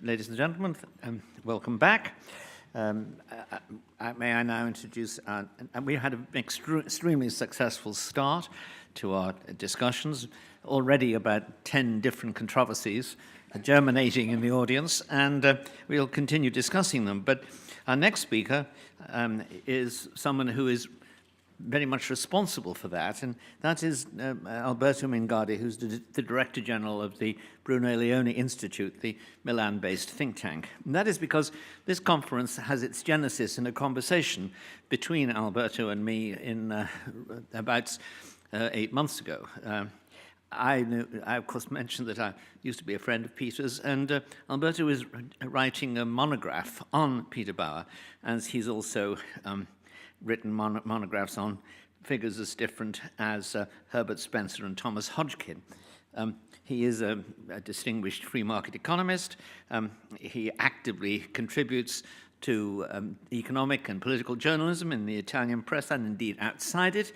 Ladies and gentlemen, welcome back. May I now introduce, we had an extremely successful start to our discussions, already about 10 different controversies germinating in the audience, and we'll continue discussing them. But our next speaker is someone who is very much responsible for that, and that is Alberto Mingardi, who's the Director General of the Bruno Leone Institute, the Milan-based think tank. And that is because this conference has its genesis in a conversation between Alberto and me in about 8 months ago. I, of course, mentioned that I used to be a friend of Peter's, and Alberto is writing a monograph on Peter Bauer, as he's also written monographs on figures as different as Herbert Spencer and Thomas Hodgkin. He is a distinguished free market economist. He actively contributes to economic and political journalism in the Italian press and indeed outside it,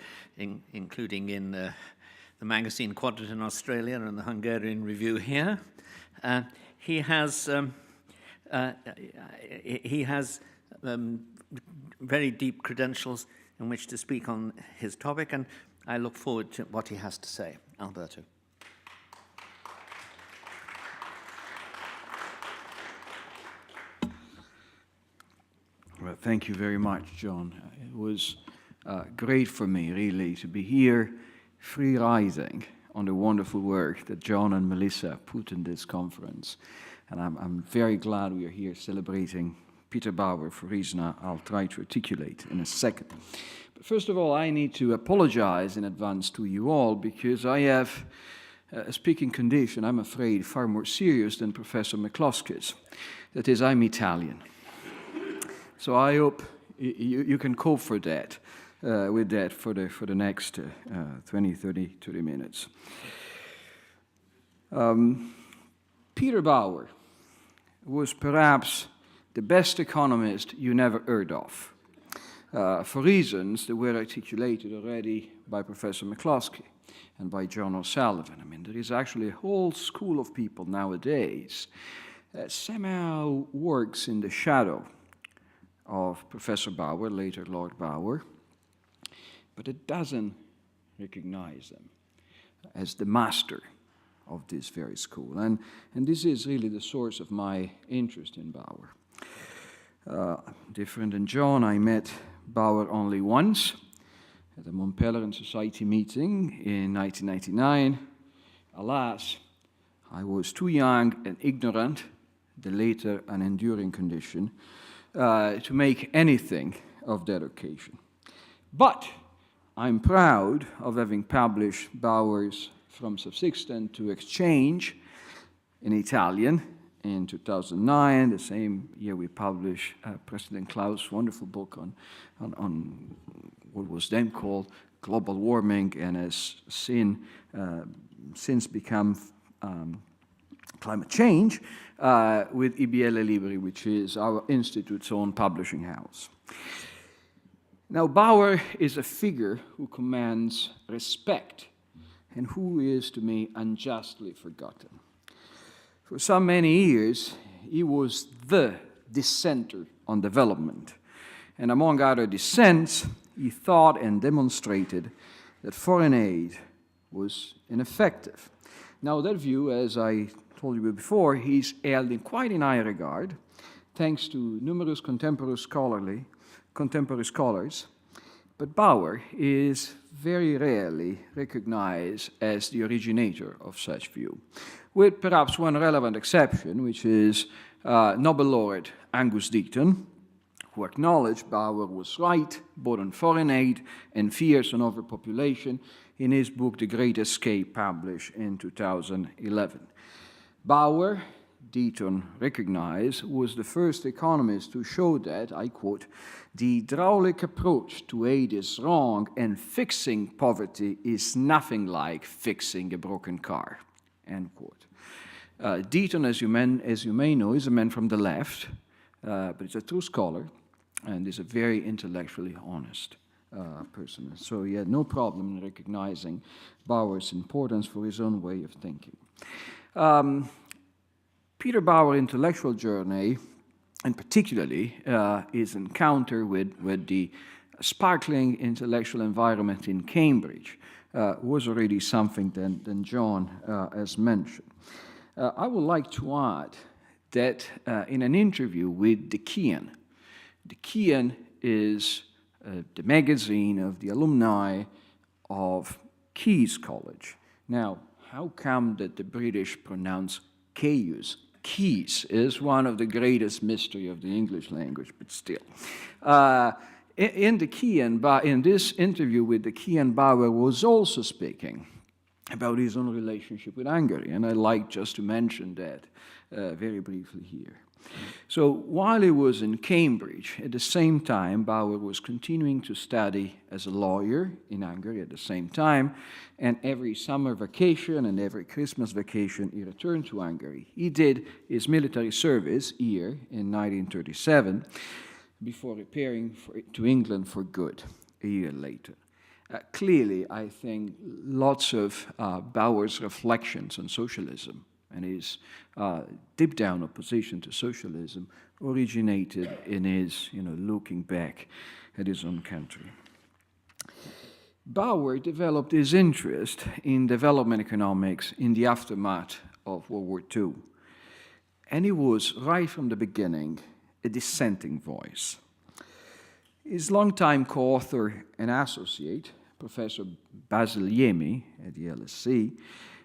including in the magazine Quadrant in Australia and the Hungarian Review here. He has very deep credentials in which to speak on his topic, and I look forward to what he has to say. Alberto. Well, thank you very much, John. It was great for me, really, to be here free-riding on the wonderful work that John and Melissa put in this conference. And I'm very glad we are here celebrating Peter Bauer for a reason I'll try to articulate in a second. But first of all, I need to apologize in advance to you all because I have a speaking condition, I'm afraid, far more serious than Professor McCloskey's. That is, I'm Italian. So I hope you can cope with that for the next 30 minutes. Peter Bauer was perhaps the best economist you never heard of, for reasons that were articulated already by Professor McCloskey and by John O'Sullivan. I mean, there is actually a whole school of people nowadays that somehow works in the shadow of Professor Bauer, later Lord Bauer, but it doesn't recognize them as the master of this very school. And this is really the source of my interest in Bauer. Different than John, I met Bauer only once at a Montpellier Society meeting in 1999. Alas, I was too young and ignorant, the later an enduring condition, to make anything of that occasion. But I'm proud of having published Bauer's From Subsistence to Exchange in Italian in 2009, the same year we published President Klaus' wonderful book on what was then called global warming and has since become climate change with IBL Libri, which is our institute's own publishing house. Now, Bauer is a figure who commands respect and who is, to me, unjustly forgotten. For so many years, he was the dissenter on development. And among other dissents, he thought and demonstrated that foreign aid was ineffective. Now, that view, as I told you before, he's held in quite in high regard, thanks to numerous contemporary scholars. But Bauer is very rarely recognized as the originator of such view, with perhaps one relevant exception, which is Nobel laureate Angus Deaton, who acknowledged Bauer was right both on foreign aid and fears on overpopulation in his book The Great Escape, published in 2011. Bauer, Deaton recognized, was the first economist to show that, I quote, the hydraulic approach to aid is wrong and fixing poverty is nothing like fixing a broken car, end quote. Deaton, as you may know, is a man from the left, but he's a true scholar and is a very intellectually honest person. So he had no problem in recognizing Bauer's importance for his own way of thinking. Peter Bauer's intellectual journey, and particularly his encounter with the sparkling intellectual environment in Cambridge, was already something that John has mentioned. I would like to add that in an interview with The Kean is the magazine of the alumni of Caius College. Now, how come that the British pronounce Caius? Caius is one of the greatest mystery of the English language, but still. In this interview with The Kean, Bauer was also speaking about his own relationship with Hungary, and I'd like just to mention that very briefly here. So while he was in Cambridge, at the same time, Bauer was continuing to study as a lawyer in Hungary at the same time, and every summer vacation and every Christmas vacation he returned to Hungary. He did his military service here in 1937 before repairing to England for good a year later. Clearly, I think lots of Bauer's reflections on socialism and his deep-down opposition to socialism originated in his, looking back at his own country. Bauer developed his interest in development economics in the aftermath of World War II, and he was, right from the beginning, a dissenting voice. His longtime co-author and associate, Professor Basil Yemi at the LSE,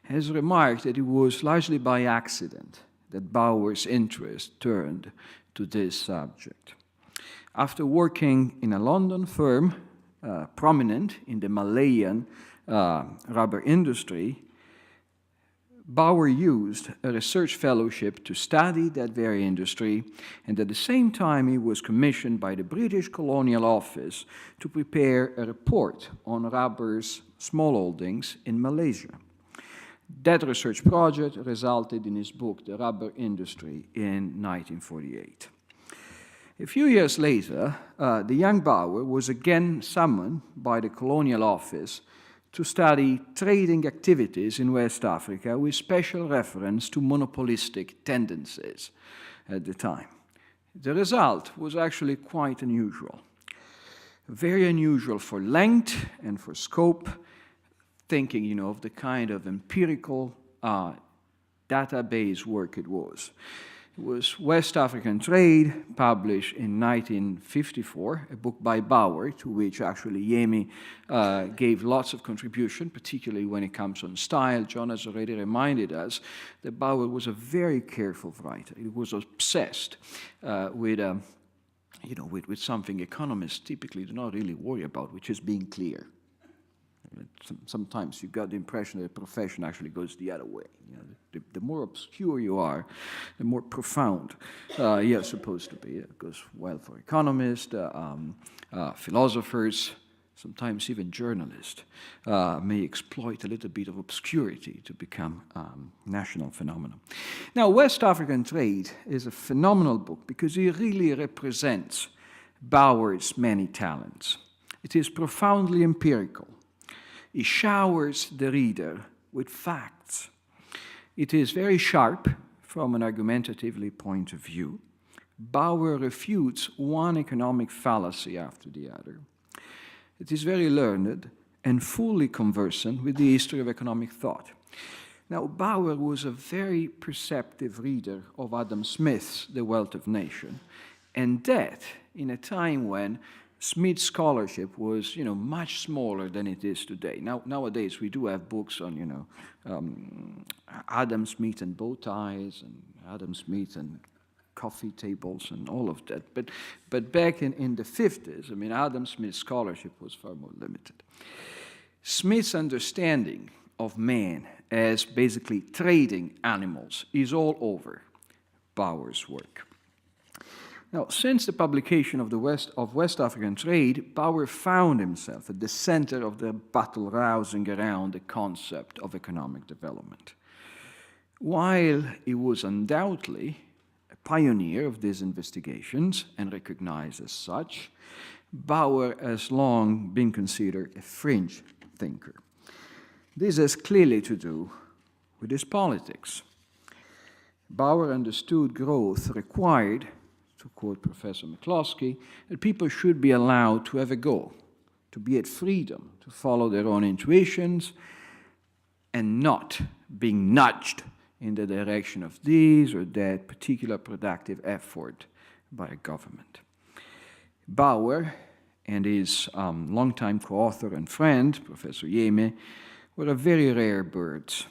has remarked that it was largely by accident that Bauer's interest turned to this subject. After working in a London firm prominent in the Malayan rubber industry, Bauer used a research fellowship to study that very industry, and at the same time he was commissioned by the British Colonial Office to prepare a report on rubber's small holdings in Malaysia. That research project resulted in his book, The Rubber Industry, in 1948. A few years later, the young Bauer was again summoned by the Colonial Office to study trading activities in West Africa with special reference to monopolistic tendencies at the time. The result was actually quite unusual. Very unusual for length and for scope, thinking, of the kind of empirical database work it was. It was West African Trade, published in 1954, a book by Bauer, to which actually Yemi gave lots of contribution, particularly when it comes on style. John has already reminded us that Bauer was a very careful writer. He was obsessed with something economists typically do not really worry about, which is being clear. Sometimes you got the impression that the profession actually goes the other way. The more obscure you are, the more profound you're supposed to be. It goes well for economists, philosophers, sometimes even journalists may exploit a little bit of obscurity to become national phenomenon. Now, West African Trade is a phenomenal book because it really represents Bauer's many talents. It is profoundly empirical. It showers the reader with facts. It is very sharp from an argumentatively point of view. Bauer refutes one economic fallacy after the other. It is very learned and fully conversant with the history of economic thought. Now, Bauer was a very perceptive reader of Adam Smith's The Wealth of Nations, and that in a time when Smith's scholarship was, much smaller than it is today. Nowadays, we do have books on, Adam Smith and bow ties, and Adam Smith and coffee tables, and all of that. But back in the 50s, Adam Smith's scholarship was far more limited. Smith's understanding of man as basically trading animals is all over Bauer's work. Now, since the publication of West African Trade, Bauer found himself at the center of the battle rousing around the concept of economic development. While he was undoubtedly a pioneer of these investigations and recognized as such, Bauer has long been considered a fringe thinker. This has clearly to do with his politics. Bauer understood growth required, to quote Professor McCloskey, that people should be allowed to have a goal, to be at freedom, to follow their own intuitions, and not being nudged in the direction of this or that particular productive effort by a government. Bauer and his longtime co-author and friend, Professor Yeme, were a very rare birds,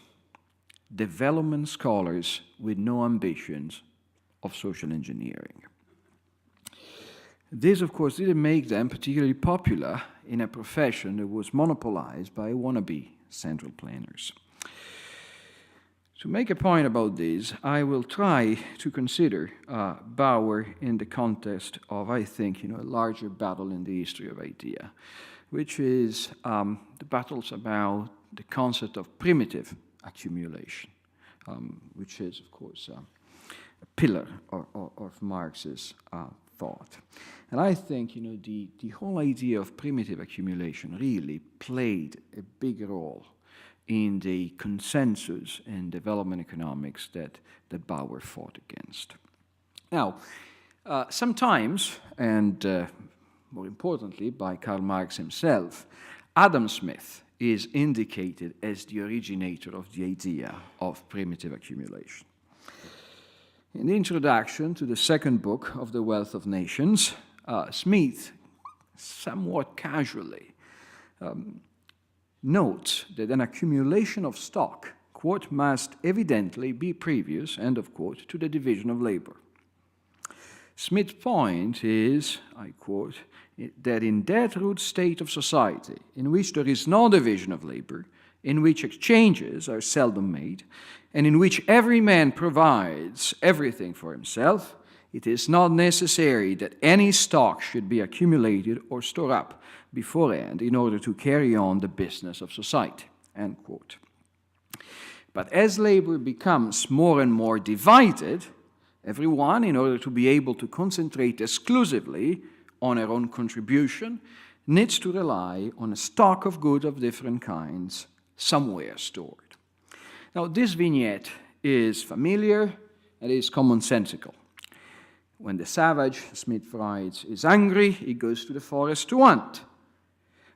development scholars with no ambitions of social engineering. This, of course, didn't make them particularly popular in a profession that was monopolized by wannabe central planners. To make a point about this, I will try to consider Bauer in the context of, I think, a larger battle in the history of idea, which is the battles about the concept of primitive accumulation, which is, of course, a pillar of Marx's thought. And I think, the whole idea of primitive accumulation really played a big role in the consensus in development economics that Bauer fought against. Now, sometimes, and more importantly by Karl Marx himself, Adam Smith is indicated as the originator of the idea of primitive accumulation. In the introduction to the second book of The Wealth of Nations, Smith, somewhat casually, notes that an accumulation of stock, quote, must evidently be previous, end of quote, to the division of labor. Smith's point is, I quote, that in that rude state of society in which there is no division of labor, in which exchanges are seldom made, and in which every man provides everything for himself, it is not necessary that any stock should be accumulated or stored up beforehand in order to carry on the business of society, end quote. But as labor becomes more and more divided, everyone, in order to be able to concentrate exclusively on her own contribution, needs to rely on a stock of goods of different kinds somewhere stored. Now, this vignette is familiar and is commonsensical. When the savage, Smith writes, is hungry, he goes to the forest to hunt.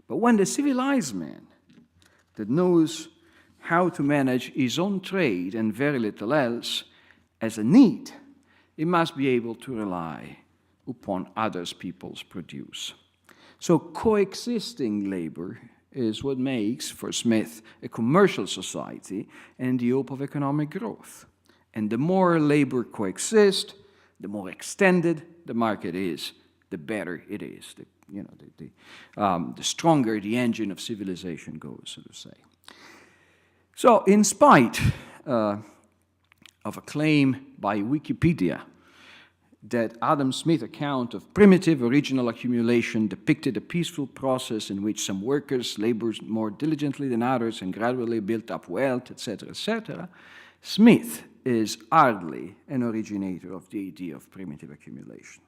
But when the civilized man that knows how to manage his own trade and very little else has a need, he must be able to rely upon others people's produce. So coexisting labor is what makes, for Smith, a commercial society and the hope of economic growth. And the more labor coexists, the more extended the market is, the better it is. The stronger the engine of civilization goes, so to say. So, in spite of a claim by Wikipedia that Adam Smith's account of primitive original accumulation depicted a peaceful process in which some workers labored more diligently than others and gradually built up wealth, etc., Smith is hardly an originator of the idea of primitive accumulation.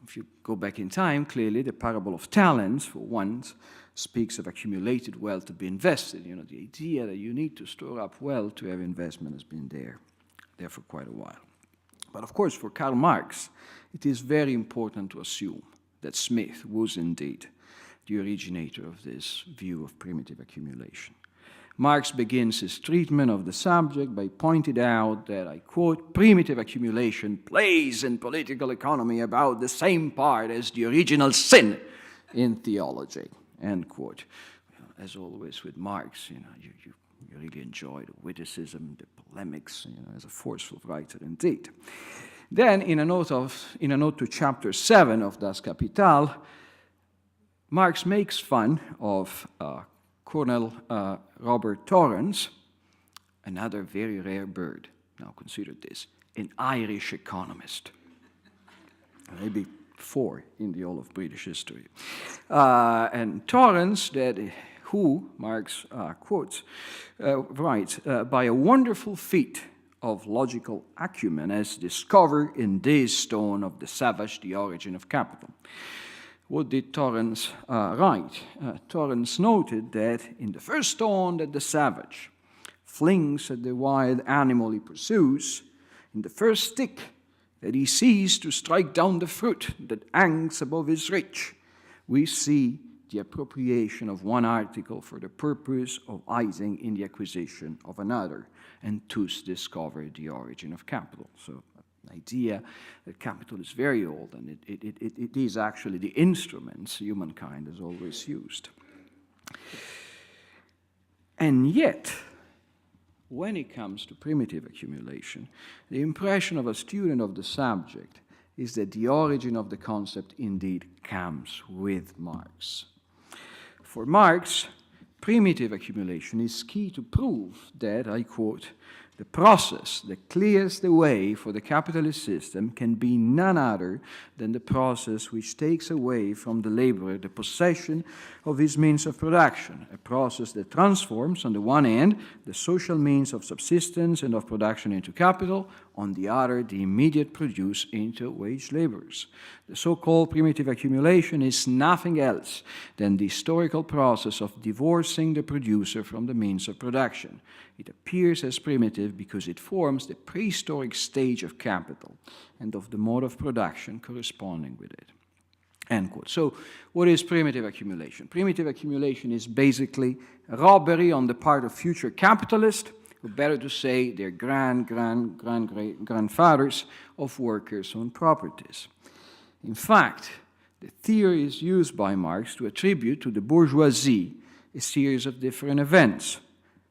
If you go back in time, clearly the parable of talents, for one, speaks of accumulated wealth to be invested. The idea that you need to store up wealth to have investment has been there for quite a while. But of course, for Karl Marx, it is very important to assume that Smith was indeed the originator of this view of primitive accumulation. Marx begins his treatment of the subject by pointing out that, I quote, primitive accumulation plays in political economy about the same part as the original sin in theology, end quote. As always with Marx, you really enjoy the witticism, the polemics, as a forceful writer indeed. Then, in a note to chapter 7 of Das Kapital, Marx makes fun of Colonel Robert Torrens, another very rare bird. Now consider this, an Irish economist. Maybe 4 in the whole of British history. And Torrens, who Marx quotes, writes, by a wonderful feat of logical acumen has discovered in this stone of the savage the origin of capital. What did Torrens write? Torrens noted that in the first stone that the savage flings at the wild animal he pursues, in the first stick that he sees to strike down the fruit that hangs above his reach, we see the appropriation of one article for the purpose of aiding in the acquisition of another, and thus discover the origin of capital. So an idea that capital is very old, and it is actually the instruments humankind has always used. And yet, when it comes to primitive accumulation, the impression of a student of the subject is that the origin of the concept indeed comes with Marx. For Marx, primitive accumulation is key to prove that, I quote, "the process that clears the way for the capitalist system can be none other than the process which takes away from the laborer the possession of his means of production, a process that transforms, on the one hand, the social means of subsistence and of production into capital, on the other, the immediate produce into wage laborers. The so-called primitive accumulation is nothing else than the historical process of divorcing the producer from the means of production. It appears as primitive because it forms the prehistoric stage of capital and of the mode of production corresponding with it." End quote. So what is primitive accumulation? Primitive accumulation is basically robbery on the part of future capitalists, or better to say, their grandfathers of workers' own properties. In fact, the theory is used by Marx to attribute to the bourgeoisie a series of different events,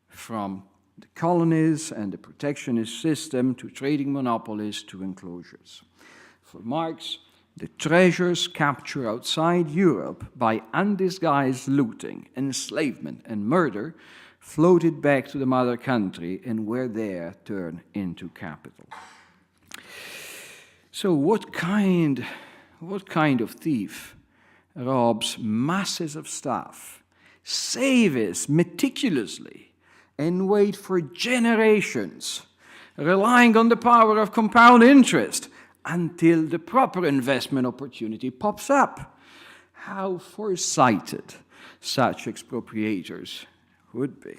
from the colonies and the protectionist system to trading monopolies to enclosures. For Marx, the treasures captured outside Europe by undisguised looting, enslavement, and murder floated back to the mother country and were there turned into capital. So what kind of thief robs masses of stuff, saves meticulously, and wait for generations, relying on the power of compound interest until the proper investment opportunity pops up? How foresighted such expropriators would be.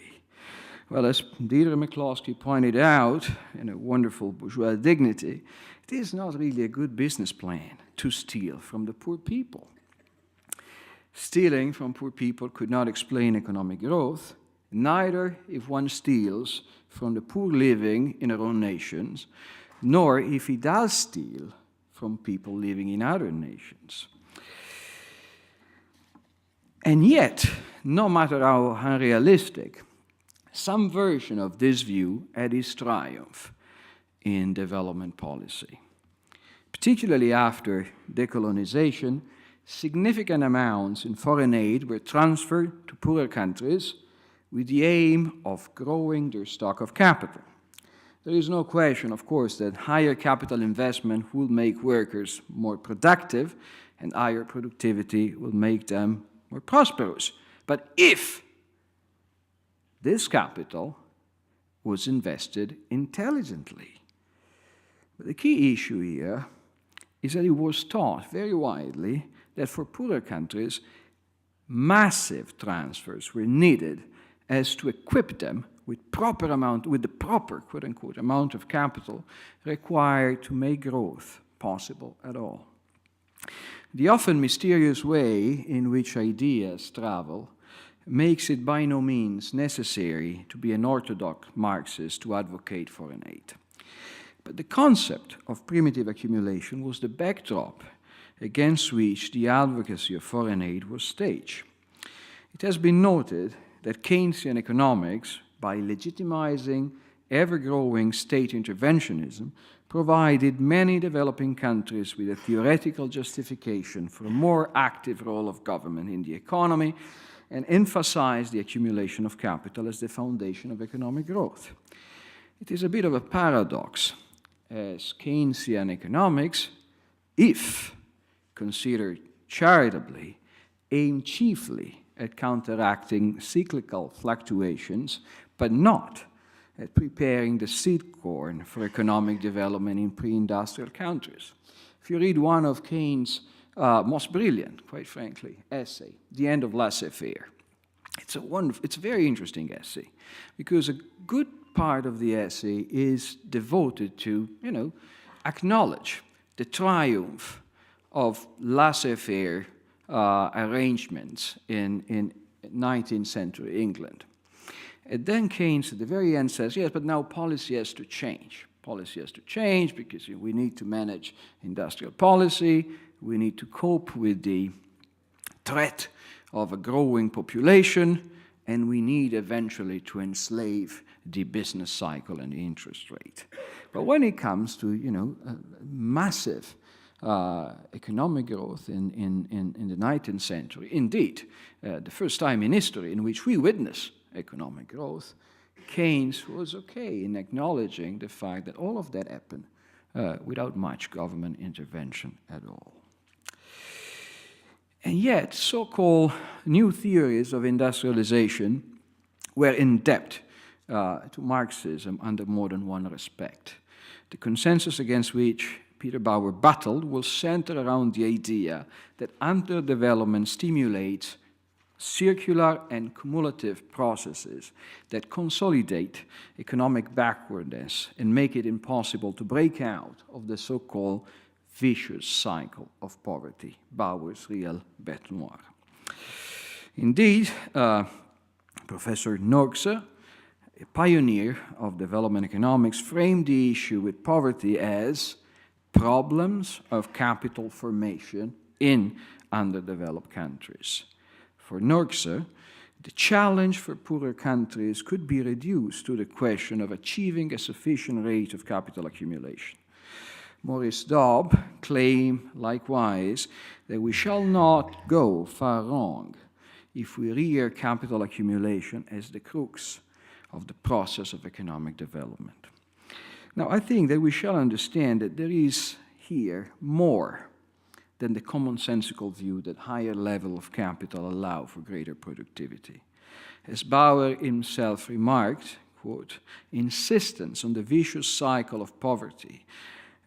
Well, as Deirdre McCloskey pointed out in a wonderful bourgeois dignity, it is not really a good business plan to steal from the poor people. Stealing from poor people could not explain economic growth, neither if one steals from the poor living in our own nations, nor if he does steal from people living in other nations. And yet, no matter how unrealistic, some version of this view had its triumph in development policy. Particularly after decolonization, significant amounts in foreign aid were transferred to poorer countries with the aim of growing their stock of capital. There is no question, of course, that higher capital investment will make workers more productive, and higher productivity will make them more prosperous. But if this capital was invested intelligently. But the key issue here is that it was taught very widely that for poorer countries, massive transfers were needed as to equip them with the proper, quote-unquote, amount of capital required to make growth possible at all. The often mysterious way in which ideas travel makes it by no means necessary to be an orthodox Marxist to advocate foreign aid. But the concept of primitive accumulation was the backdrop against which the advocacy of foreign aid was staged. It has been noted that Keynesian economics, by legitimizing ever-growing state interventionism, provided many developing countries with a theoretical justification for a more active role of government in the economy and emphasized the accumulation of capital as the foundation of economic growth. It is a bit of a paradox, as Keynesian economics, if considered charitably, aim chiefly at counteracting cyclical fluctuations, but not at preparing the seed corn for economic development in pre-industrial countries. If you read one of Keynes' most brilliant, quite frankly, essay, The End of Laissez-Faire, It's a very interesting essay, because a good part of the essay is devoted to, acknowledge the triumph of laissez-faire arrangements in 19th century England. And then Keynes at the very end says, yes, but now policy has to change. Policy has to change because we need to manage industrial policy, we need to cope with the threat of a growing population, and we need eventually to enslave the business cycle and the interest rate. But when it comes to, massive economic growth in the 19th century, indeed, the first time in history in which we witness economic growth, Keynes was okay in acknowledging the fact that all of that happened without much government intervention at all. And yet, so-called new theories of industrialization were in debt to Marxism under more than one respect. The consensus against which Peter Bauer battled will center around the idea that underdevelopment stimulates circular and cumulative processes that consolidate economic backwardness and make it impossible to break out of the so-called vicious cycle of poverty, Bauer's real bête noire. Indeed, Professor Norkse, a pioneer of development economics, framed the issue with poverty as problems of capital formation in underdeveloped countries. For Norkse, the challenge for poorer countries could be reduced to the question of achieving a sufficient rate of capital accumulation. Maurice Dobb claimed, likewise, that we shall not go far wrong if we rear capital accumulation as the crux of the process of economic development. Now, I think that we shall understand that there is here more than the commonsensical view that higher level of capital allow for greater productivity. As Bauer himself remarked, quote, insistence on the vicious cycle of poverty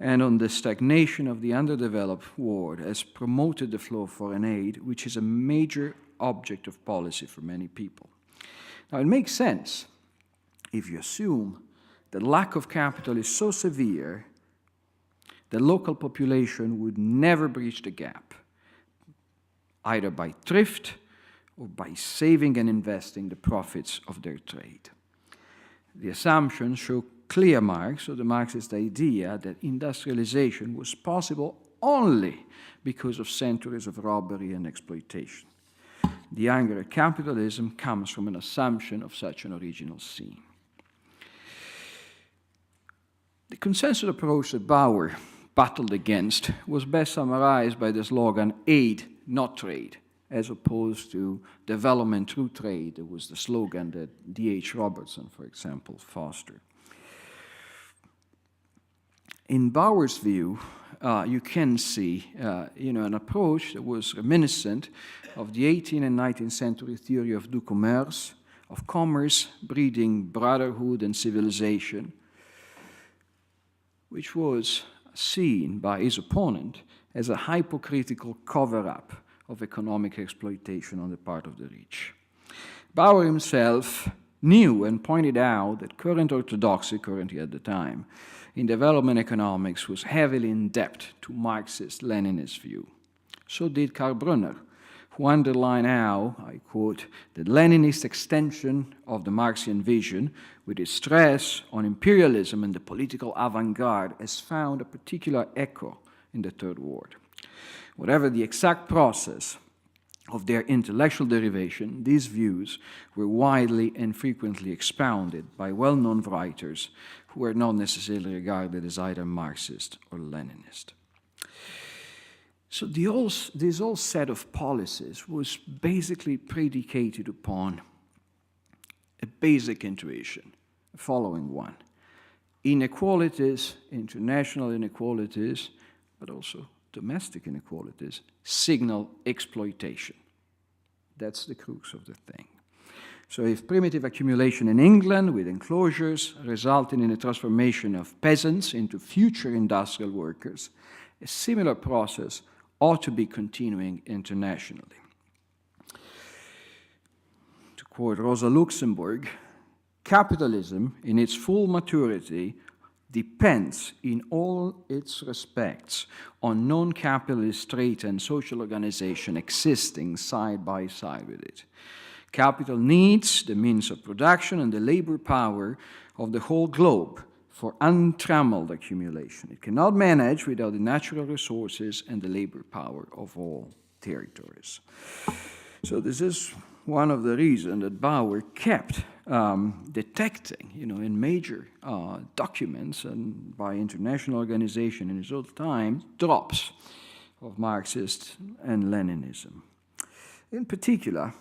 and on the stagnation of the underdeveloped world has promoted the flow of foreign aid, which is a major object of policy for many people. Now, it makes sense if you assume the lack of capital is so severe the local population would never breach the gap, either by thrift or by saving and investing the profits of their trade. The assumptions show clear marks of the Marxist idea that industrialization was possible only because of centuries of robbery and exploitation. The anger at capitalism comes from an assumption of such an original scene. The consensus approach that Bauer battled against was best summarized by the slogan, aid, not trade, as opposed to development through trade. It was the slogan that D.H. Robertson, for example, fostered. In Bauer's view, you can see an approach that was reminiscent of the 18th and 19th century theory of du commerce, of commerce breeding brotherhood and civilization, which was seen by his opponent as a hypocritical cover-up of economic exploitation on the part of the rich. Bauer himself knew and pointed out that current orthodoxy, currently at the time, in development economics was heavily in debt to Marxist-Leninist view. So did Karl Brunner, who underlined how, I quote, the Leninist extension of the Marxian vision, with its stress on imperialism and the political avant-garde, has found a particular echo in the Third World. Whatever the exact process of their intellectual derivation, these views were widely and frequently expounded by well-known writers who were not necessarily regarded as either Marxist or Leninist. So this whole set of policies was basically predicated upon a basic intuition, the following one. Inequalities, international inequalities, but also domestic inequalities, signal exploitation. That's the crux of the thing. So if primitive accumulation in England with enclosures resulted in a transformation of peasants into future industrial workers, a similar process ought to be continuing internationally. To quote Rosa Luxemburg, capitalism in its full maturity depends in all its respects on non-capitalist trade and social organization existing side by side with it. Capital needs the means of production and the labor power of the whole globe for untrammeled accumulation. It cannot manage without the natural resources and the labor power of all territories. So this is one of the reasons that Bauer kept detecting, in major documents and by international organization in his old time, drops of Marxist and Leninism. In particular,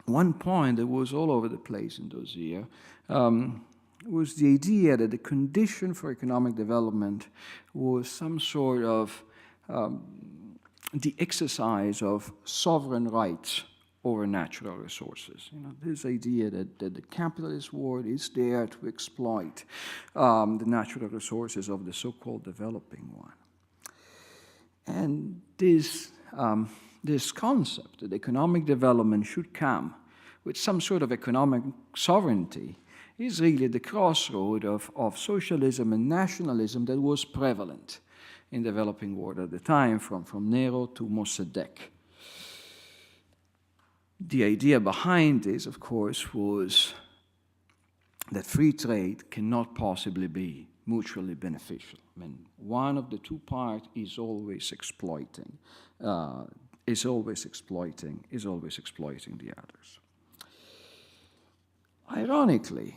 one point that was all over the place in those years was the idea that the condition for economic development was some sort of the exercise of sovereign rights over natural resources. This idea that the capitalist world is there to exploit the natural resources of the so-called developing one. And this concept that economic development should come with some sort of economic sovereignty is really the crossroad of socialism and nationalism that was prevalent in the developing world at the time, from Nero to Mossadegh. The idea behind this, of course, was that free trade cannot possibly be mutually beneficial. I mean, one of the two parts is always exploiting, is always exploiting the others. Ironically,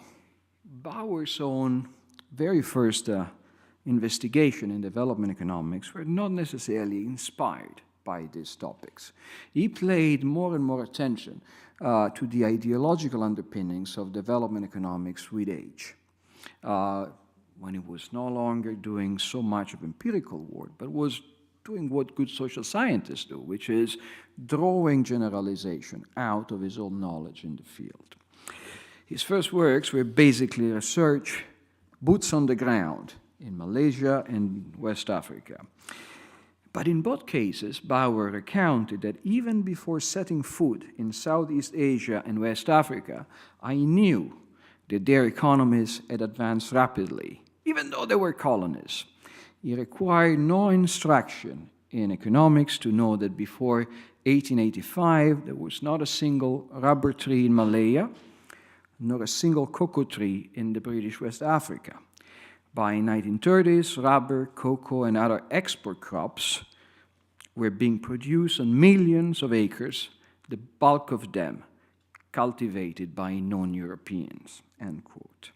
Bauer's own very first investigation in development economics were not necessarily inspired by these topics. He paid more and more attention to the ideological underpinnings of development economics with age, when he was no longer doing so much of empirical work, but was doing what good social scientists do, which is drawing generalization out of his own knowledge in the field. His first works were basically research, boots on the ground, in Malaysia and West Africa. But in both cases, Bauer recounted that even before setting foot in Southeast Asia and West Africa, I knew that their economies had advanced rapidly, even though they were colonies. He required no instruction in economics to know that before 1885, there was not a single rubber tree in Malaya, nor a single cocoa tree in the British West Africa. By 1930s, rubber, cocoa, and other export crops were being produced on millions of acres, the bulk of them cultivated by non-Europeans, end quote.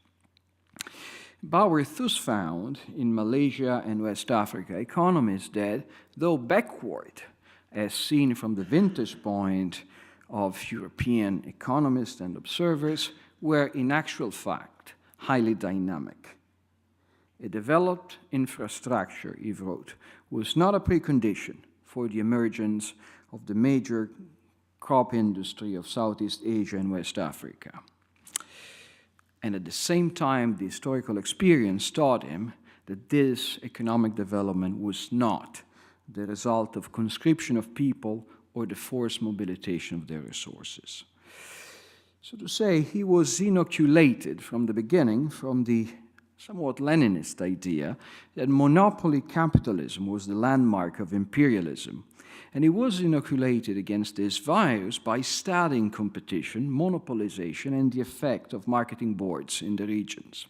Bauer thus found in Malaysia and West Africa economies that, though backward, as seen from the vantage point of European economists and observers, were in actual fact highly dynamic. A developed infrastructure, he wrote, was not a precondition for the emergence of the major crop industry of Southeast Asia and West Africa. And at the same time, the historical experience taught him that this economic development was not the result of conscription of people or the forced mobilization of their resources. So to say, he was inoculated from the beginning from the somewhat Leninist idea that monopoly capitalism was the landmark of imperialism. And he was inoculated against this virus by studying competition, monopolization, and the effect of marketing boards in the regions.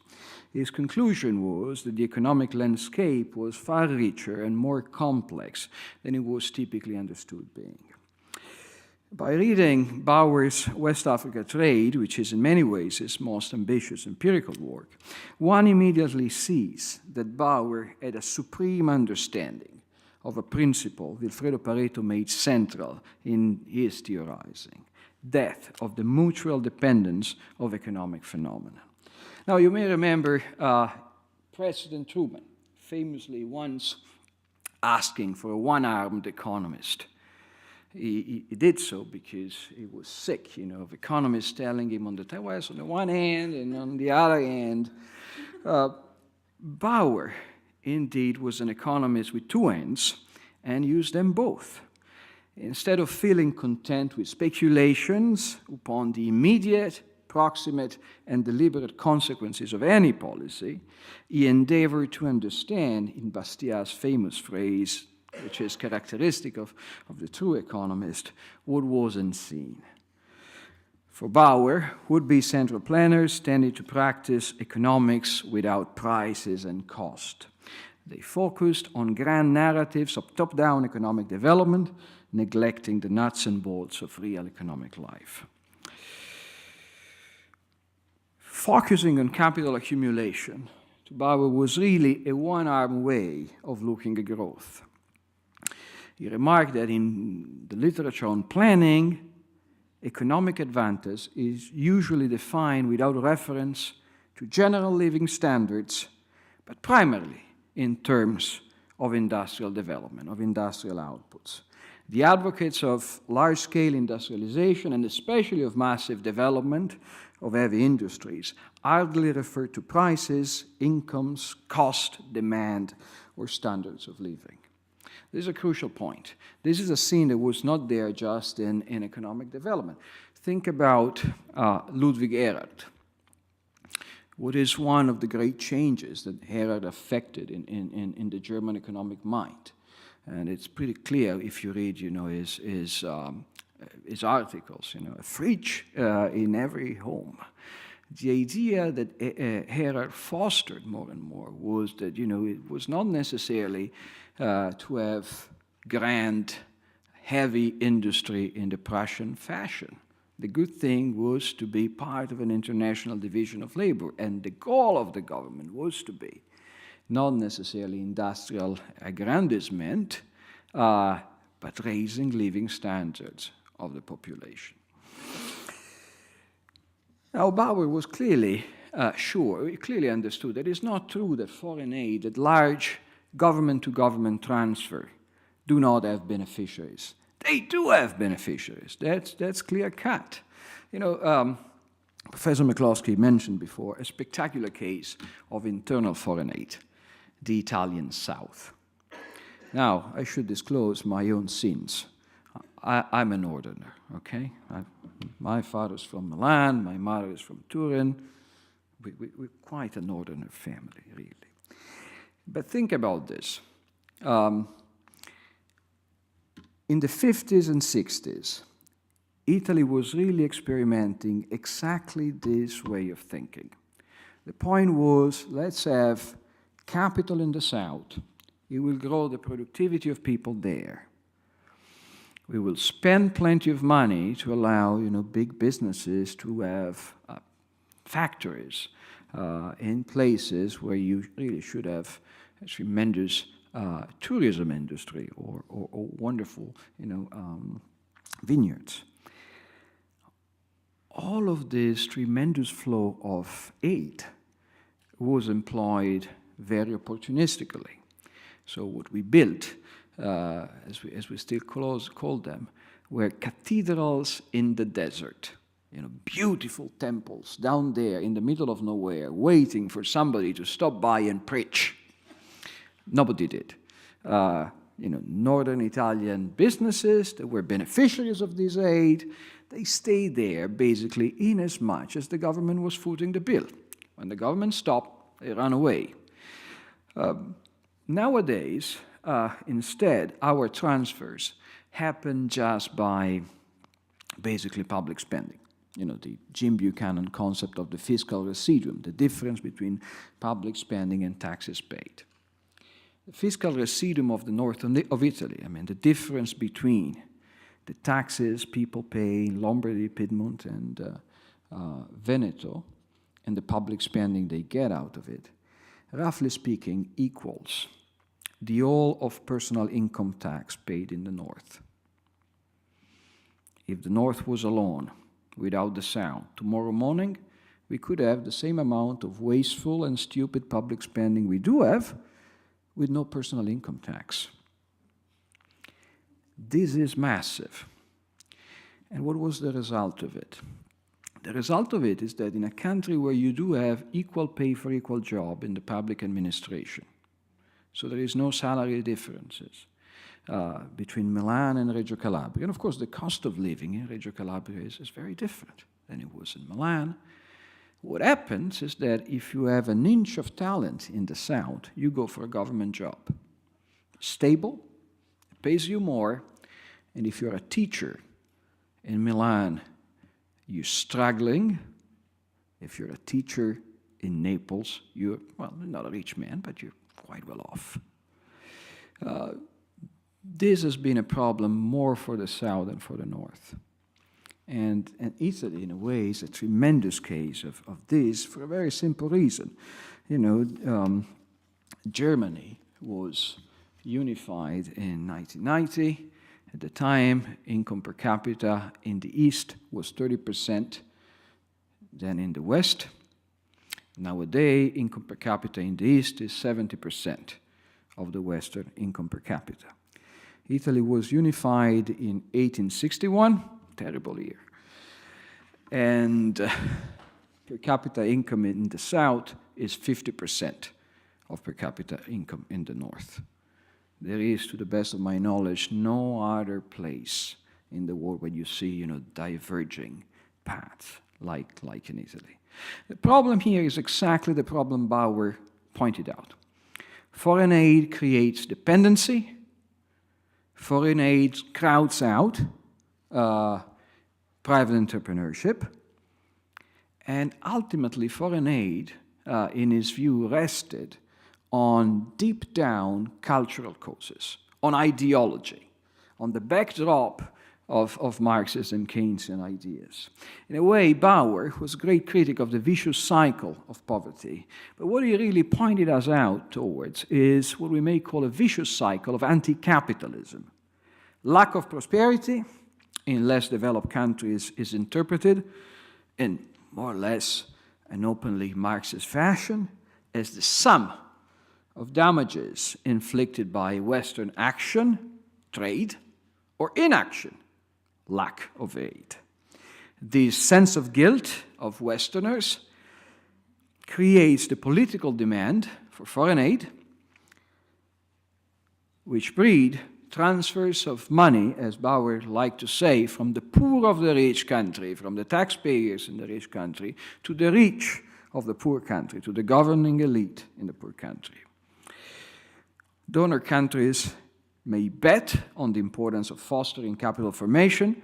His conclusion was that the economic landscape was far richer and more complex than it was typically understood being. By reading Bauer's West Africa Trade, which is in many ways his most ambitious empirical work, one immediately sees that Bauer had a supreme understanding of a principle Vilfredo Pareto made central in his theorizing, that of the mutual dependence of economic phenomena. Now, you may remember President Truman famously once asking for a one-armed economist. He did so because he was sick, of economists telling him on the one hand and on the other hand. Bauer, indeed, was an economist with two ends and used them both. instead of feeling content with speculations upon the immediate, proximate, and deliberate consequences of any policy, he endeavored to understand, in Bastiat's famous phrase, which is characteristic of the true economist, what was unseen. For Bauer, would-be central planners tended to practice economics without prices and cost. They focused on grand narratives of top-down economic development, neglecting the nuts and bolts of real economic life. Focusing on capital accumulation, to Bauer was really a one-arm way of looking at growth. He remarked that in the literature on planning, economic advantage is usually defined without reference to general living standards, but primarily in terms of industrial development, of industrial outputs. The advocates of large-scale industrialization, and especially of massive development of heavy industries, hardly refer to prices, incomes, cost, demand, or standards of living. This is a crucial point. This is a scene that was not there just in economic development. Think about Ludwig Erhard. What is one of the great changes that Erhard affected in the German economic mind? And it's pretty clear if you read, his articles, a fridge in every home. The idea that Erhard fostered more and more was that, it was not necessarily to have grand, heavy industry in the Prussian fashion. The good thing was to be part of an international division of labor, and the goal of the government was to be not necessarily industrial aggrandizement, but raising living standards of the population. Now, Bauer was clearly he clearly understood that it's not true that foreign aid, that large government-to-government transfer do not have beneficiaries. They do have beneficiaries. That's clear-cut. Professor McCloskey mentioned before a spectacular case of internal foreign aid, the Italian South. Now, I should disclose my own sins. I'm a northerner, okay? My father's from Milan, my mother is from Turin. We're quite a northerner family, really. But think about this. In the 50s and 60s, Italy was really experimenting exactly this way of thinking. The point was, let's have capital in the South. It will grow the productivity of people there. We will spend plenty of money to allow, big businesses to have factories in places where you really should have a tremendous tourism industry or wonderful, vineyards. All of this tremendous flow of aid was employed very opportunistically. So what we built, as we still call them, were cathedrals in the desert. Beautiful temples down there in the middle of nowhere, waiting for somebody to stop by and preach. Nobody did. Northern Italian businesses that were beneficiaries of this aid, they stayed there basically in as much as the government was footing the bill. When the government stopped, they ran away. Nowadays, instead, our transfers happen just by basically public spending. The Jim Buchanan concept of the fiscal residuum, the difference between public spending and taxes paid. The fiscal residuum of the north of Italy, the difference between the taxes people pay in Lombardy, Piedmont, and Veneto, and the public spending they get out of it, roughly speaking, equals the whole of personal income tax paid in the north. If the north was alone, without the south, tomorrow morning, we could have the same amount of wasteful and stupid public spending we do have, with no personal income tax. This is massive. And what was the result of it? The result of it is that in a country where you do have equal pay for equal job in the public administration, so there is no salary differences, between Milan and Reggio Calabria. And of course, the cost of living in Reggio Calabria is very different than it was in Milan. What happens is that if you have an inch of talent in the south, you go for a government job. Stable, pays you more, and if you're a teacher in Milan, you're struggling. If you're a teacher in Naples, you're, well, not a rich man, but you're quite well off. This has been a problem more for the south than for the north. And Italy, in a way, is a tremendous case of this for a very simple reason. You know, Germany was unified in 1990. At the time, income per capita in the East was 30% than in the West. Nowadays, income per capita in the East is 70% of the Western income per capita. Italy was unified in 1861, terrible year. And per capita income in the South is 50% of per capita income in the North. There is, to the best of my knowledge, no other place in the world where you see, you know, diverging paths like in Italy. The problem here is exactly the problem Bauer pointed out. Foreign aid creates dependency. Foreign aid crowds out private entrepreneurship. And ultimately, foreign aid, in his view, rested on deep down cultural causes, on ideology, on the backdrop of Marxist and Keynesian ideas. In a way, Bauer was a great critic of the vicious cycle of poverty, but what he really pointed us out towards is what we may call a vicious cycle of anti-capitalism. Lack of prosperity in less developed countries is interpreted in more or less an openly Marxist fashion as the sum of damages inflicted by Western action, trade, or inaction, lack of aid. This sense of guilt of Westerners creates the political demand for foreign aid, which breed transfers of money, as Bauer liked to say, from the poor of the rich country, from the taxpayers in the rich country, to the rich of the poor country, to the governing elite in the poor country. Donor countries may bet on the importance of fostering capital formation,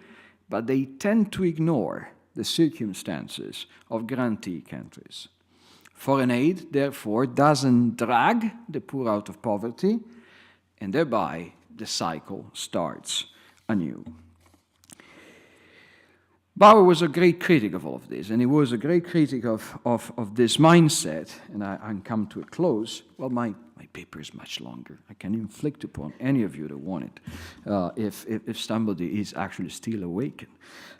but they tend to ignore the circumstances of grantee countries. Foreign aid, therefore, doesn't drag the poor out of poverty, and thereby the cycle starts anew. Bauer was a great critic of all of this, and he was a great critic of this mindset, and I come to a close. Well, my paper is much longer. I can inflict upon any of you that want it, if somebody is actually still awakened,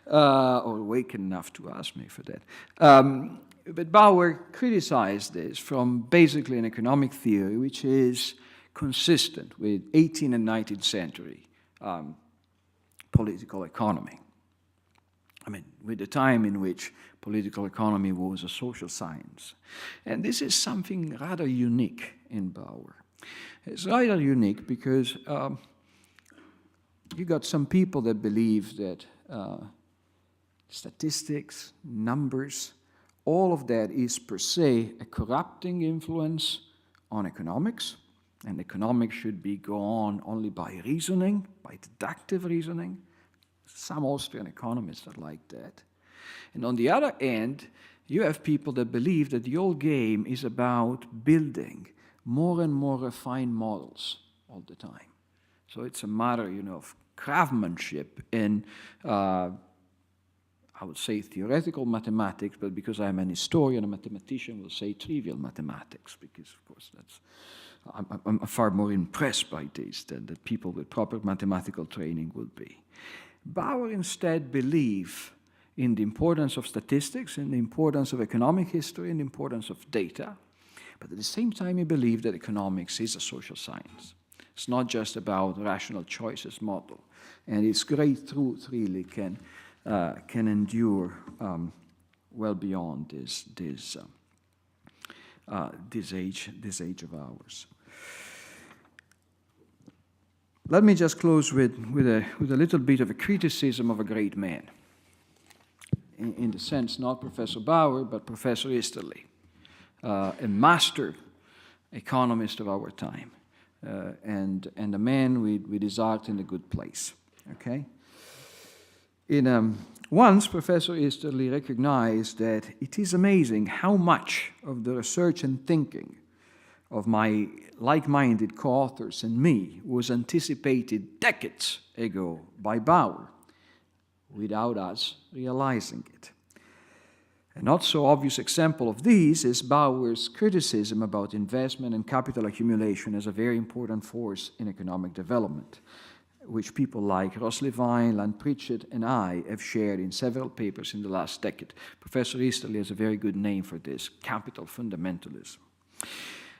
or awakened enough to ask me for that. But Bauer criticized this from basically an economic theory which is consistent with 18th and 19th century political economy. I mean, with the time in which political economy was a social science. And this is something rather unique in Bauer. It's rather unique because you got some people that believe that statistics, numbers, all of that is per se a corrupting influence on economics, and economics should be gone only by reasoning, by deductive reasoning. Some Austrian economists are like that. And on the other end, you have people that believe that the whole game is about building more and more refined models all the time. So it's a matter, you know, of craftsmanship in, I would say, theoretical mathematics, but because I'm an historian, a mathematician will say trivial mathematics, because, of course, I'm far more impressed by this than that people with proper mathematical training would be. Bauer instead believed in the importance of statistics, in the importance of economic history, in the importance of data, but at the same time he believed that economics is a social science. It's not just about rational choices model, and its great truth really can endure well beyond this age of ours. Let me just close with a little bit of a criticism of a great man. In the sense, not Professor Bauer, but Professor Easterly, a master economist of our time, and a man with his heart in a good place, okay? Once, Professor Easterly recognized that it is amazing how much of the research and thinking of my like-minded co-authors and me was anticipated decades ago by Bauer, without us realizing it. A not so obvious example of this is Bauer's criticism about investment and capital accumulation as a very important force in economic development, which people like Ross Levine, Land Pritchett, and I have shared in several papers in the last decade. Professor Easterly has a very good name for this, capital fundamentalism.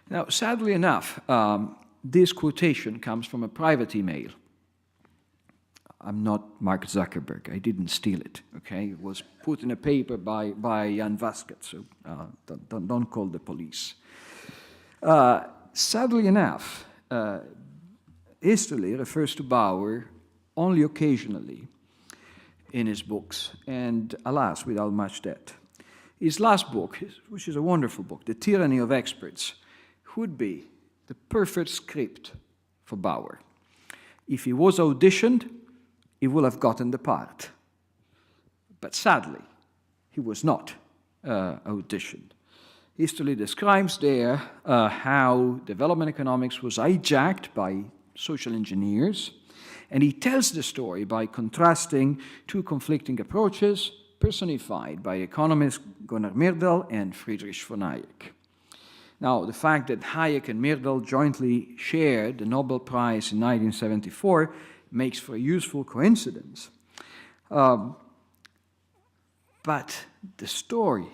Now, sadly enough, this quotation comes from a private email. I'm not Mark Zuckerberg. I didn't steal it, okay? It was put in a paper by Jan Vasquez, so don't call the police. Sadly enough, Easterly refers to Bauer only occasionally in his books, and alas, without much depth. His last book, which is a wonderful book, The Tyranny of Experts, would be the perfect script for Bauer. If he was auditioned, he would have gotten the part. But sadly, he was not auditioned. Easterly describes there how development economics was hijacked by social engineers, and he tells the story by contrasting two conflicting approaches personified by economists Gunnar Myrdal and Friedrich von Hayek. Now, the fact that Hayek and Myrdal jointly shared the Nobel Prize in 1974 makes for a useful coincidence. But the story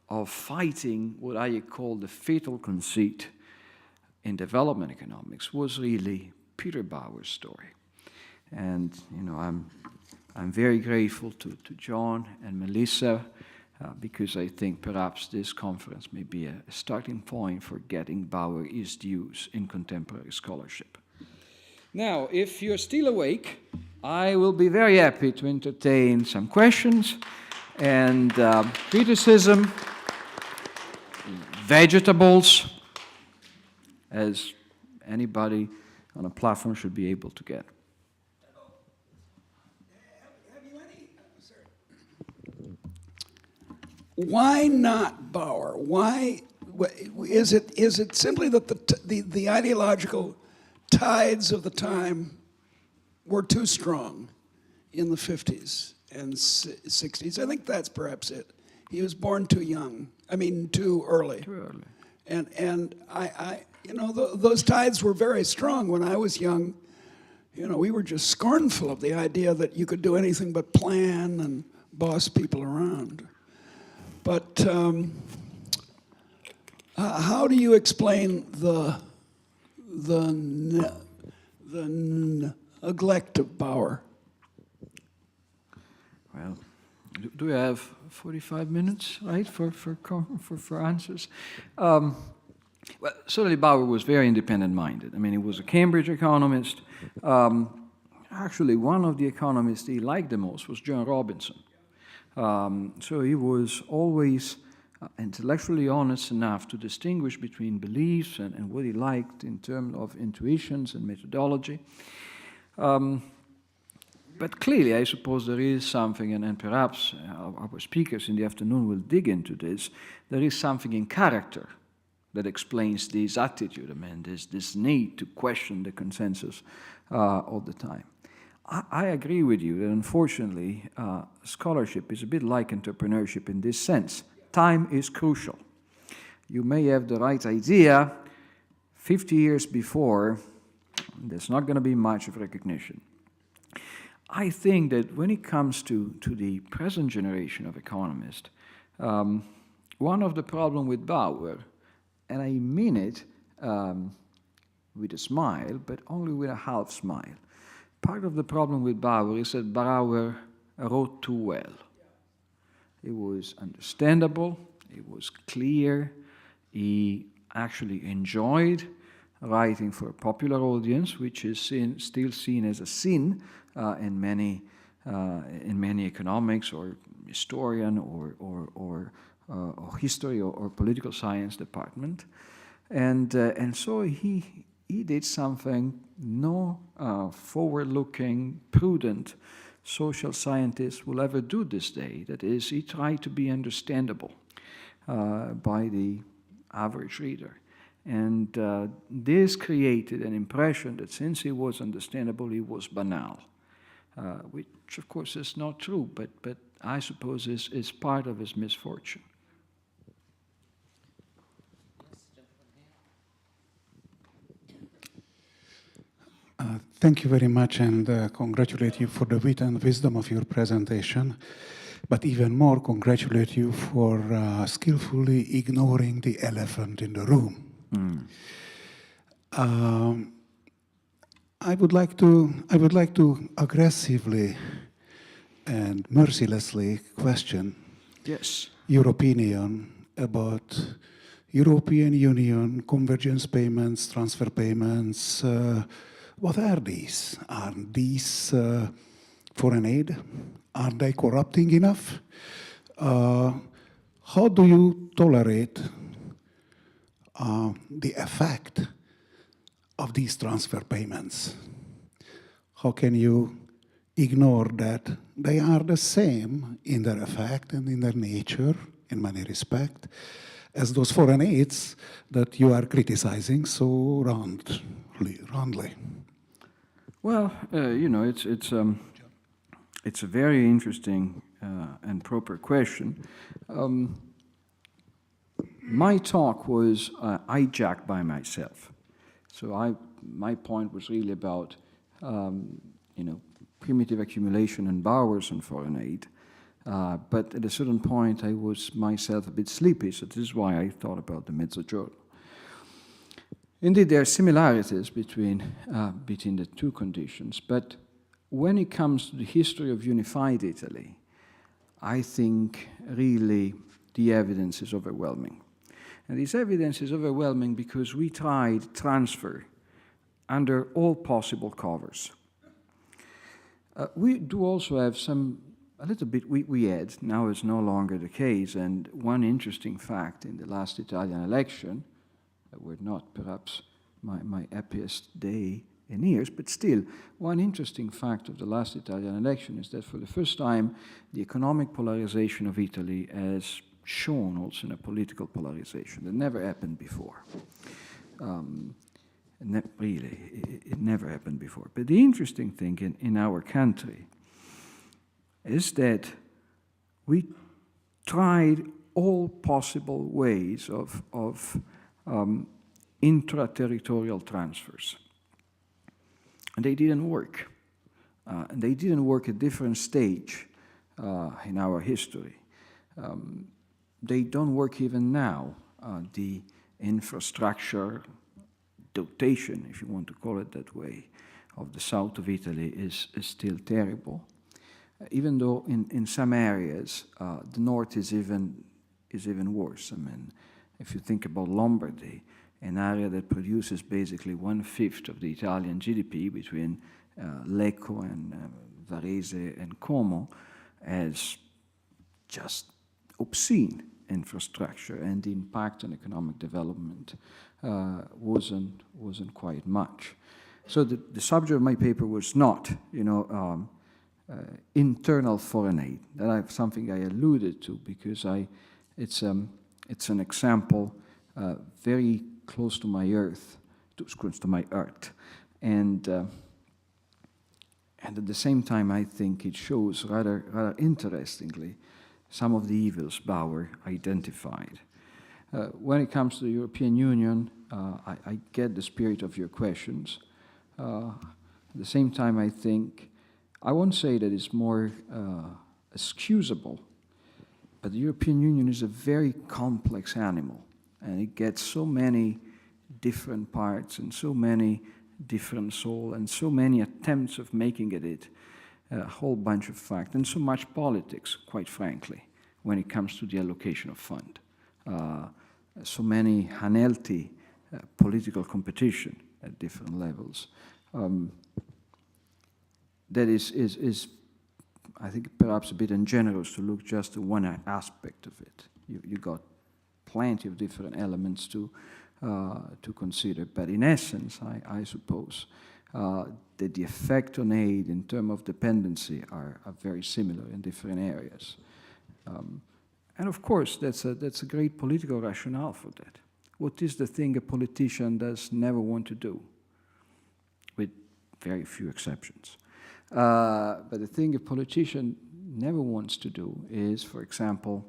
of fighting what Hayek called the fatal conceit in development economics was really Peter Bauer's story. And, you know, I'm very grateful to John and Melissa because I think perhaps this conference may be a starting point for getting Bauer his dues in contemporary scholarship. Now, if you're still awake, I will be very happy to entertain some questions and criticism, vegetables, as anybody on a platform should be able to get. Why not Bauer? Why is it simply that the ideological tides of the time were too strong in the 50s and 60s? I think that's perhaps it. He was born too young. I mean, too early. Too early. And I you know, those tides were very strong when I was young. You know, we were just scornful of the idea that you could do anything but plan and boss people around. But how do you explain the neglect of Bauer? Well, do we have 45 minutes, right, for answers? Well, certainly Bauer was very independent-minded. I mean, he was a Cambridge economist. Actually, one of the economists he liked the most was John Robinson. So he was always intellectually honest enough to distinguish between beliefs and what he liked in terms of intuitions and methodology. But clearly, I suppose there is something, and perhaps our speakers in the afternoon will dig into this, there is something in character that explains this attitude, I mean, this need to question the consensus all the time. I agree with you that unfortunately, scholarship is a bit like entrepreneurship in this sense. Time is crucial. You may have the right idea 50 years before, there's not going to be much of recognition. I think that when it comes to the present generation of economists, one of the problems with Bauer, and I mean it with a smile, but only with a half smile. Part of the problem with Bauer is that Bauer wrote too well. It was understandable, it was clear, he actually enjoyed writing for a popular audience, which is still seen as a sin in many economics or historian or history or political science department, and so he did something no forward-looking, prudent social scientist will ever do this day. That is, he tried to be understandable by the average reader. And this created an impression that since he was understandable, he was banal, which of course is not true, but I suppose is part of his misfortune. Thank you very much, and congratulate you for the wit and wisdom of your presentation. But even more, congratulate you for skillfully ignoring the elephant in the room. I would like to aggressively and mercilessly question your opinion about European Union convergence payments, transfer payments. What are these? Are these foreign aid? Are they corrupting enough? How do you tolerate the effect of these transfer payments? How can you ignore that they are the same in their effect and in their nature, in many respects, as those foreign aids that you are criticizing so roundly? Well, you know, it's a very interesting and proper question. My talk was hijacked by myself. So my point was really about, you know, primitive accumulation and Bauer's and foreign aid. But at a certain point, I was myself a bit sleepy, so this is why I thought about the Mezzogiorno. Indeed, there are similarities between the two conditions, but when it comes to the history of unified Italy, I think really the evidence is overwhelming. And this evidence is overwhelming because we tried transfer under all possible covers. We do also have a little bit, we had, now it's no longer the case, and one interesting fact in the last Italian election, that were not perhaps my happiest day in years, but still, one interesting fact of the last Italian election is that for the first time, the economic polarization of Italy has shown also in a political polarization that never happened before. It never happened before. But the interesting thing in our country is that we tried all possible ways of intra-territorial transfers. And they didn't work. And they didn't work at different stage in our history. They don't work even now. The infrastructure dotation, if you want to call it that way, of the south of Italy is still terrible. Even though in some areas the north is even worse. I mean, if you think about Lombardy, an area that produces basically 1/5 of the Italian GDP between Lecco and Varese and Como, has just obscene infrastructure, and the impact on economic development wasn't quite much. So the subject of my paper was not, you know, internal foreign aid. That's something I alluded to because it's an example very close to my earth, close to my heart, and at the same time, I think it shows rather interestingly some of the evils Bauer identified. When it comes to the European Union, I get the spirit of your questions. At the same time, I think, I won't say that it's more excusable, but the European Union is a very complex animal, and it gets so many different parts and so many different souls and so many attempts of making it a whole bunch of facts, and so much politics, quite frankly, when it comes to the allocation of fund. So many unhealthy political competition at different levels. That is, I think, perhaps a bit ungenerous to look just at one aspect of it. You got plenty of different elements to consider, but in essence, I suppose that the effect on aid in terms of dependency are very similar in different areas. And of course, that's a great political rationale for that. What is the thing a politician does never want to do? With very few exceptions. But the thing a politician never wants to do is, for example,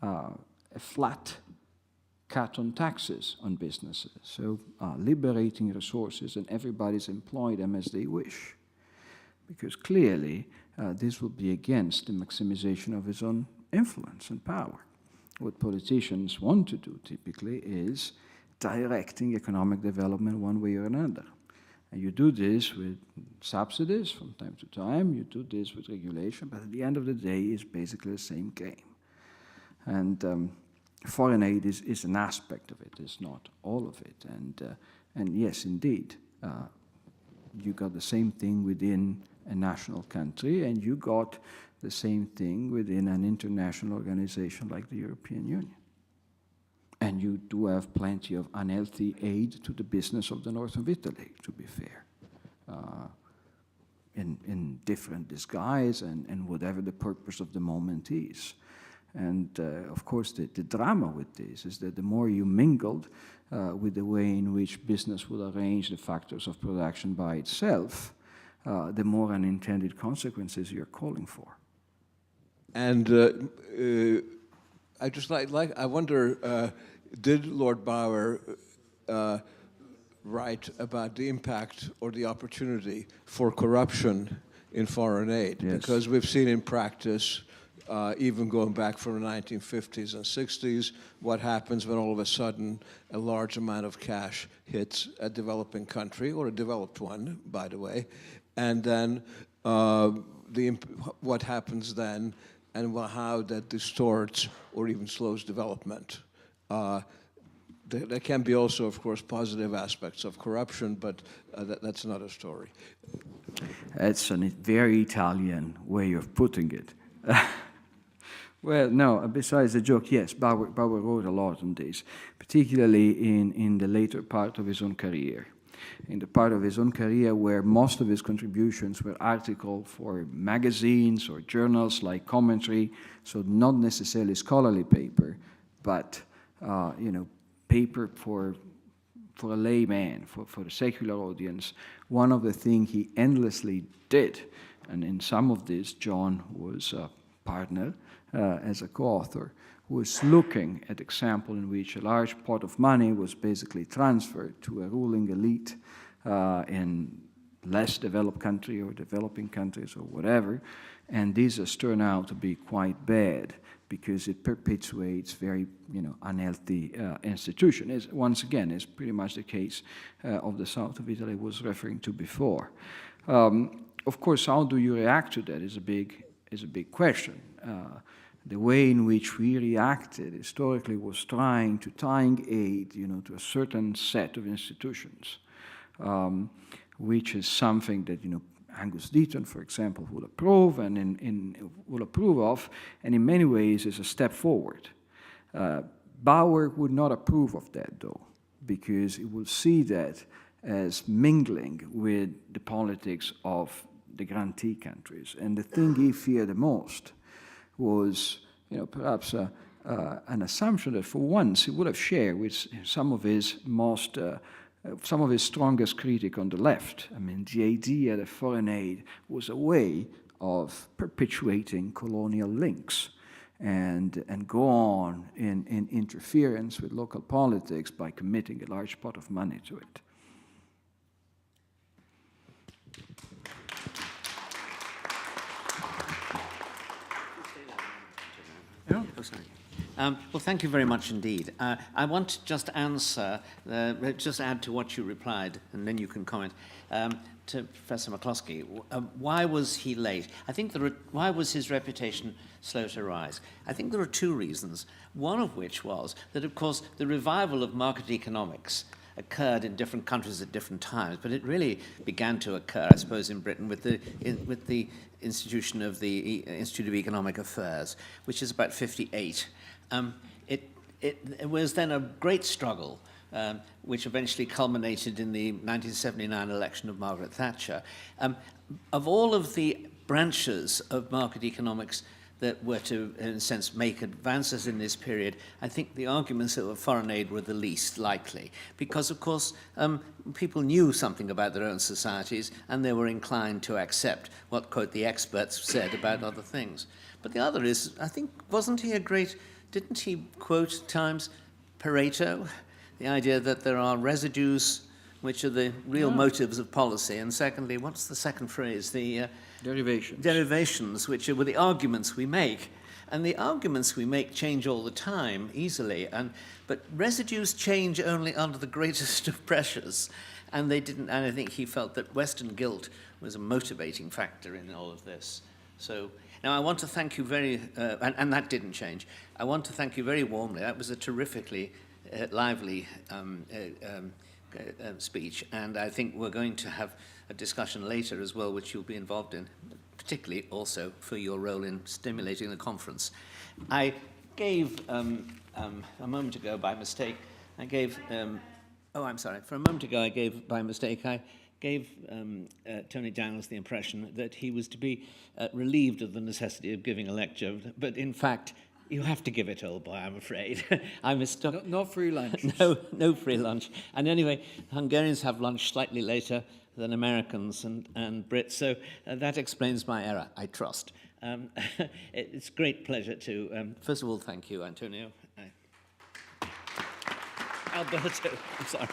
a flat cut on taxes on businesses. So liberating resources and everybody's employ them as they wish. Because clearly, this will be against the maximization of his own influence and power. What politicians want to do typically is directing economic development one way or another. And you do this with subsidies from time to time, you do this with regulation, but at the end of the day, it's basically the same game. And foreign aid is an aspect of it, it's not all of it. And yes, indeed, you got the same thing within a national country, and you got the same thing within an international organization like the European Union. And you do have plenty of unhealthy aid to the business of the north of Italy, to be fair, in different disguise and whatever the purpose of the moment is. And of course, the drama with this is that the more you mingled with the way in which business would arrange the factors of production by itself, the more unintended consequences you're calling for. And I wonder, did Lord Bauer write about the impact or the opportunity for corruption in foreign aid? Yes. Because we've seen in practice, even going back from the 1950s and 60s, what happens when all of a sudden a large amount of cash hits a developing country, or a developed one, by the way, and then what happens then, and how that distorts or even slows development. There can be also, of course, positive aspects of corruption, but that's another story. That's a very Italian way of putting it. Well, no, besides the joke, yes, Bauer wrote a lot on this, particularly in the later part of his own career. In the part of his own career where most of his contributions were articles for magazines or journals like commentary, so not necessarily scholarly paper, but paper for a layman, for the secular audience. One of the things he endlessly did, and in some of this John was a partner as a co-author, was looking at example in which a large pot of money was basically transferred to a ruling elite in less developed country or developing countries or whatever, and this has turned out to be quite bad because it perpetuates very unhealthy institutions. Once again, is pretty much the case of the south of Italy I was referring to before. Of course, how do you react to that is a big question. The way in which we reacted historically was trying to tying aid, to a certain set of institutions, which is something that Angus Deaton, for example, would approve would approve of, and in many ways is a step forward. Bauer would not approve of that, though, because he would see that as mingling with the politics of the grantee countries, and the thing he feared the most was, perhaps an assumption that for once he would have shared with some of his strongest critic on the left. I mean, the idea that foreign aid was a way of perpetuating colonial links and go on in interference with local politics by committing a large pot of money to it. Yeah. Oh, sorry. Well, thank you very much indeed. I want to just answer, just add to what you replied, and then you can comment, to Professor McCloskey. Why was he late? I think why was his reputation slow to rise? I think there are two reasons, one of which was that, of course, the revival of market economics occurred in different countries at different times, but it really began to occur, I suppose, in Britain with the institution of the Institute of Economic Affairs, which is about 58. It was then a great struggle, which eventually culminated in the 1979 election of Margaret Thatcher. Of all of the branches of market economics that were to, in a sense, make advances in this period, I think the arguments of foreign aid were the least likely, because, of course, people knew something about their own societies, and they were inclined to accept what, quote, the experts said about other things. But the other is, I think, didn't he quote at times Pareto, the idea that there are residues which are the real motives of policy, and secondly, what's the second phrase? The Derivations. Derivations, which are the arguments we make. And the arguments we make change all the time, easily, but residues change only under the greatest of pressures. And they didn't, and I think he felt that Western guilt was a motivating factor in all of this. So now I want to thank you and that didn't change. I want to thank you very warmly. That was a terrifically lively speech, and I think we're going to have a discussion later as well, which you'll be involved in, particularly also for your role in stimulating the conference. I gave, a moment ago by mistake, for a moment ago I gave by mistake, I gave Tony Daniels the impression that he was to be relieved of the necessity of giving a lecture, but in fact, you have to give it, old boy, I'm afraid. I mistook. No free lunch. No free lunch. And anyway, Hungarians have lunch slightly later than Americans and Brits, so that explains my error, I trust. It's a great pleasure to, first of all, thank you, Antonio. Alberto, I'm sorry.